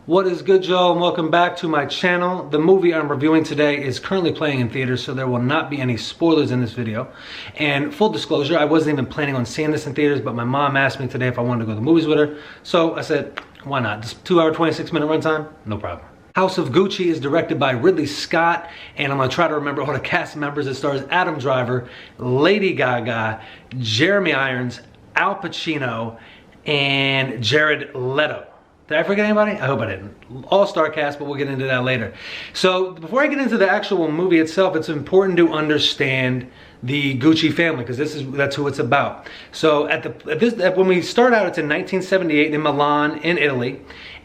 What is good, y'all, and welcome back to my channel. The movie I'm reviewing today is currently playing in theaters, so there will not be any spoilers in this video. And full disclosure, I wasn't even planning on seeing this in theaters, but my mom asked me today if I wanted to go to the movies with her. So I said, why not? Just 2 hour, 26-minute runtime? No problem. House of Gucci is directed by Ridley Scott, and I'm gonna try to remember all the cast members. It stars Adam Driver, Lady Gaga, Jeremy Irons, Al Pacino, and Jared Leto. Did I forget anybody? I hope I didn't. All-star cast, but we'll get into that later. So before I get into the actual movie itself, it's important to understand the Gucci family, because that's who it's about. So when we start out, it's in 1978 in Milan, in Italy,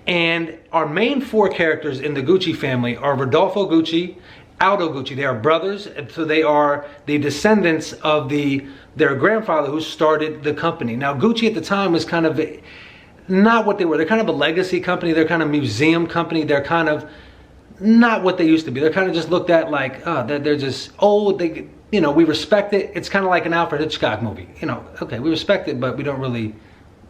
and our main 4 characters in the Gucci family are Rodolfo Gucci, Aldo Gucci. They are brothers, so they are the descendants of their grandfather who started the company. Now, Gucci at the time was kind of not what they were. They're kind of a legacy company. They're kind of a museum company. They're kind of not what they used to be. They're kind of just looked at like, oh, they're just old. They, we respect it. It's kind of like an Alfred Hitchcock movie. Okay, we respect it, but we don't really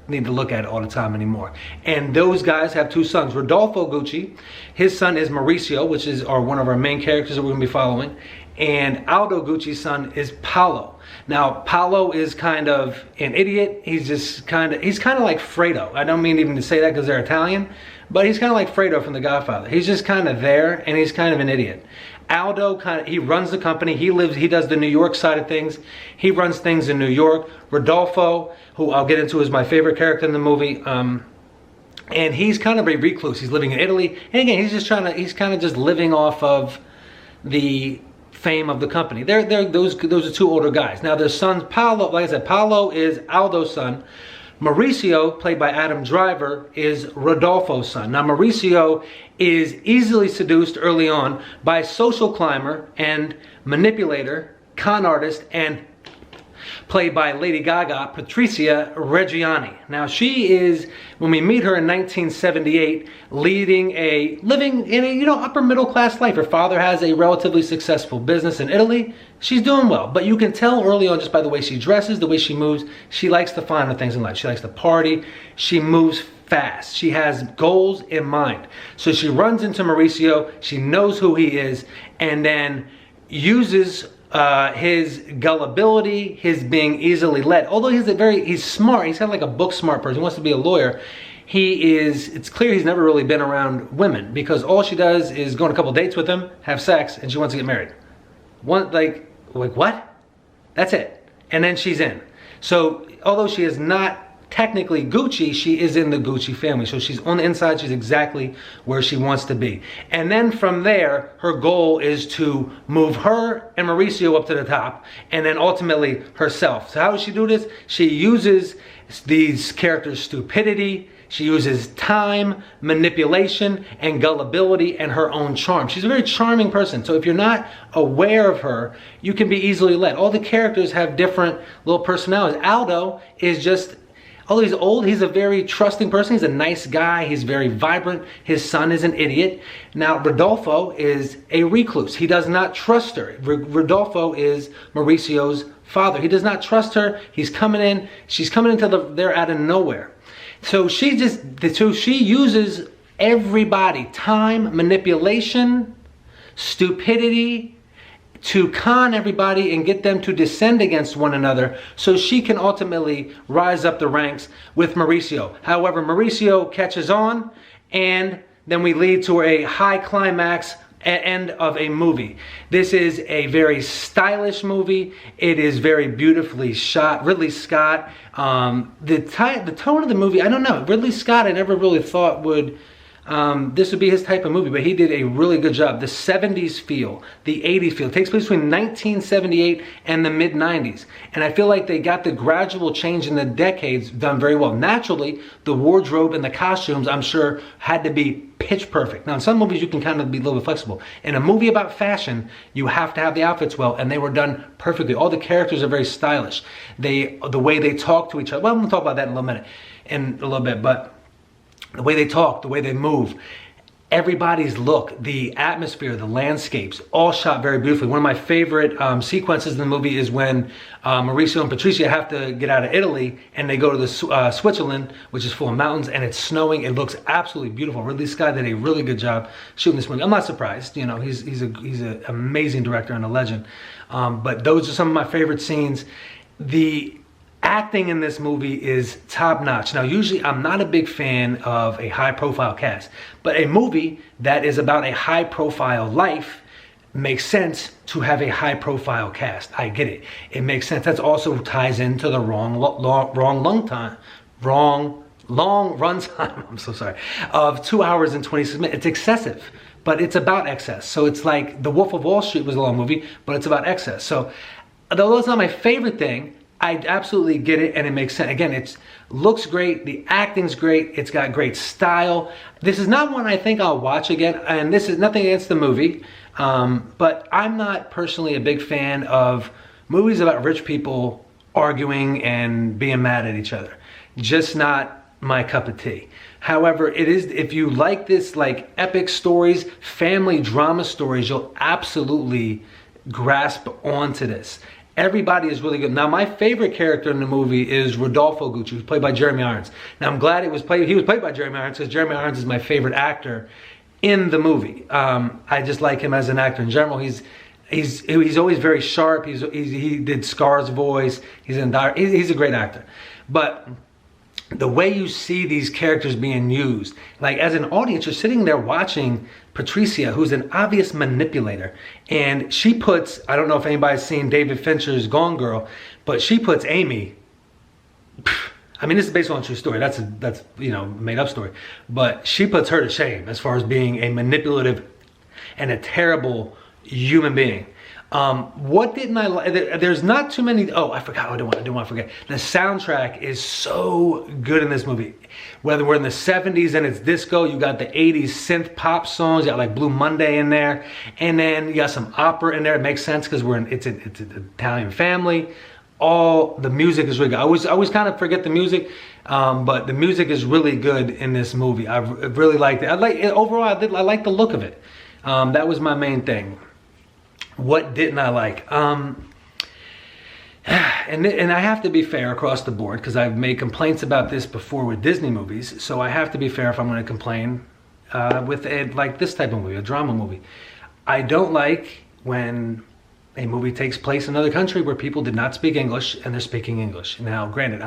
need to look at it all the time anymore. And those guys have 2 sons. Rodolfo Gucci, his son is Mauricio, which is one of our main characters that we're going to be following. And Aldo Gucci's son is Paolo. Now, Paolo is kind of an idiot. He's kind of like Fredo. I don't mean even to say that because they're Italian, but he's kind of like Fredo from The Godfather. He's just kind of there, and he's kind of an idiot. Aldo he runs the company. He does the New York side of things. He runs things in New York. Rodolfo, who I'll get into, is my favorite character in the movie. And he's kind of a recluse. He's living in Italy. And again, he's kind of just living off of the fame of the company. Those are 2 older guys. Now their sons, Paolo, like I said, Paolo is Aldo's son. Mauricio, played by Adam Driver, is Rodolfo's son. Now Mauricio is easily seduced early on by a social climber and manipulator, con artist, and played by Lady Gaga, Patricia Reggiani. Now she is, when we meet her in 1978, living in a upper middle class life. Her father has a relatively successful business in Italy. She's doing well, but you can tell early on just by the way she dresses, the way she moves, she likes the finer things in life. She likes to party. She moves fast. She has goals in mind. So she runs into Mauricio. She knows who he is, and then uses his gullibility, his being easily led. Although he's smart, he's kind of like a book smart person, he wants to be a lawyer. It's clear he's never really been around women, because all she does is go on a couple dates with him, have sex, and she wants to get married. Like what? That's it. And then she's in. So although she is not technically Gucci, she is in the Gucci family. So she's on the inside, she's exactly where she wants to be. And then from there, her goal is to move her and Mauricio up to the top, and then ultimately herself. So how does she do this? She uses these characters' stupidity, she uses time, manipulation, and gullibility, and her own charm. She's a very charming person. So if you're not aware of her, you can be easily led. All the characters have different little personalities. Aldo is just, although he's old, he's a very trusting person. He's a nice guy. He's very vibrant. His son is an idiot. Now, Rodolfo is a recluse. He does not trust her. Rodolfo is Mauricio's father. He does not trust her. He's coming in. She's coming into they're out of nowhere. So she uses everybody, time, manipulation, stupidity, to con everybody and get them to descend against one another so she can ultimately rise up the ranks with Mauricio. However, Mauricio catches on, and then we lead to a high climax end of a movie. This is a very stylish movie. It is very beautifully shot. Ridley Scott, the tone of the movie, I don't know. Ridley Scott, I never really thought this would be his type of movie, but he did a really good job. The 70s feel, the 80s feel. It takes place between 1978 and the mid-90s. And I feel like they got the gradual change in the decades done very well. Naturally, the wardrobe and the costumes, I'm sure, had to be pitch perfect. Now, in some movies, you can kind of be a little bit flexible. In a movie about fashion, you have to have the outfits well, and they were done perfectly. All the characters are very stylish. The way they talk to each other, well, I'm gonna talk about that in a little bit, but the way they talk, the way they move, everybody's look, the atmosphere, the landscapes, all shot very beautifully. One of my favorite sequences in the movie is when Mauricio and Patricia have to get out of Italy and they go to the Switzerland, which is full of mountains, and it's snowing. It looks absolutely beautiful. Ridley Scott did a really good job shooting this movie. I'm not surprised. You know, he's an amazing director and a legend. But those are some of my favorite scenes. The acting in this movie is top notch. Now, usually I'm not a big fan of a high profile cast, but a movie that is about a high profile life makes sense to have a high profile cast. I get it. It makes sense. That also ties into the long run time, I'm so sorry, of 2 hours and 26 minutes. It's excessive, but it's about excess. So it's like The Wolf of Wall Street was a long movie, but it's about excess. So although it's not my favorite thing, I absolutely get it, and it makes sense. Again, it looks great, the acting's great, it's got great style. This is not one I think I'll watch again, and this is nothing against the movie, but I'm not personally a big fan of movies about rich people arguing and being mad at each other. Just not my cup of tea. However, it is, if you like this like epic stories, family drama stories, you'll absolutely grasp onto this. Everybody is really good. Now, my favorite character in the movie is Rodolfo Gucci, who's played by Jeremy Irons. Now, I'm glad he was played by Jeremy Irons, because Jeremy Irons is my favorite actor in the movie. I just like him as an actor in general. He's always very sharp. He did Scar's voice. He's a great actor. But the way you see these characters being used, like as an audience, you're sitting there watching Patricia, who's an obvious manipulator, and she puts, I don't know if anybody's seen David Fincher's Gone Girl, but she puts Amy, I mean, this is based on a true story, that's you know, made up story, but she puts her to shame as far as being a manipulative and a terrible human being. What didn't I like? There's not too many. Oh, I forgot. I didn't want to forget. The soundtrack is so good in this movie. Whether we're in the 70s and it's disco, you got the 80s synth pop songs. You got like Blue Monday in there, and then you got some opera in there. It makes sense because it's an Italian family. All the music is really good. I always kind of forget the music, but the music is really good in this movie. I really liked it. Overall, I like the look of it. That was my main thing. What didn't I like? And I have to be fair across the board, because I've made complaints about this before with Disney movies, so I have to be fair if I'm going to complain with like this type of movie, a drama movie. I don't like when a movie takes place in another country where people did not speak English and they're speaking English. Now, granted,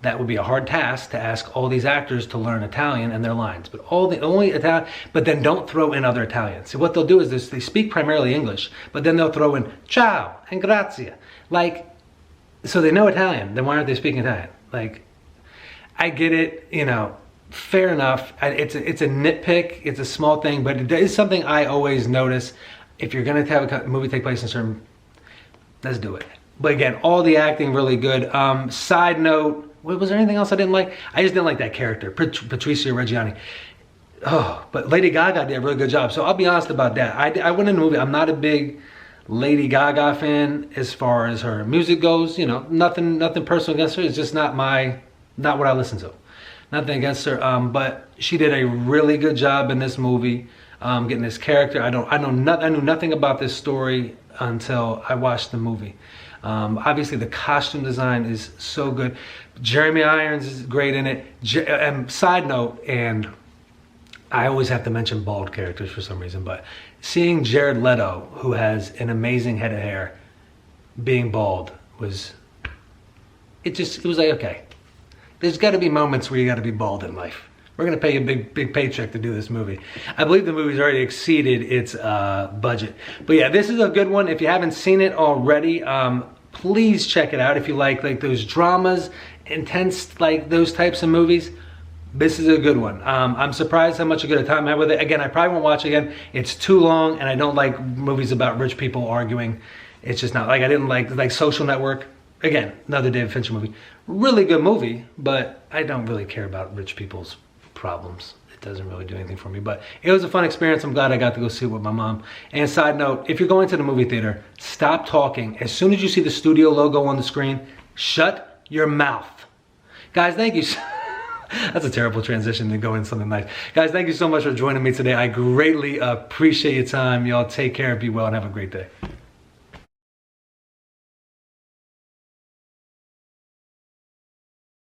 that would be a hard task to ask all these actors to learn Italian and their lines, but but then don't throw in other Italians. So what they'll do is they speak primarily English, but then they'll throw in ciao and grazie. Like, so they know Italian, then why aren't they speaking Italian? Like, I get it, you know, fair enough. It's a nitpick, it's a small thing, but it is something I always notice. If you're gonna have a movie take place in certain, let's do it. But again, all the acting really good. Side note, was there anything else I didn't like? I just didn't like that character, Patricia Reggiani. Oh, but Lady Gaga did a really good job. So I'll be honest about that. I went in the movie, I'm not a big Lady Gaga fan as far as her music goes. You know, nothing personal against her. It's just not what I listen to. Nothing against her, but she did a really good job in this movie, getting this character. I knew nothing about this story until I watched the movie. Obviously the costume design is so good. Jeremy Irons is great in it. Side note, and I always have to mention bald characters for some reason, but seeing Jared Leto, who has an amazing head of hair, being bald it was like, okay, there's got to be moments where you got to be bald in life. We're gonna pay you a big paycheck to do this movie. I believe the movie's already exceeded its budget. But yeah, this is a good one. If you haven't seen it already, please check it out. If you like those dramas, intense, like those types of movies, this is a good one. I'm surprised how much a good time I had with it. Again, I probably won't watch it again. It's too long, and I don't like movies about rich people arguing. It's just not, like, I didn't like Social Network. Again, another David Fincher movie. Really good movie, but I don't really care about rich people's problems. It doesn't really do anything for me, but it was a fun experience. I'm glad I got to go see it with my mom. And side note, if you're going to the movie theater, stop talking. As soon as you see the studio logo on the screen, shut your mouth. Guys, thank you. That's a terrible transition to go into something nice. Guys, thank you so much for joining me today. I greatly appreciate your time. Y'all take care, be well, and have a great day.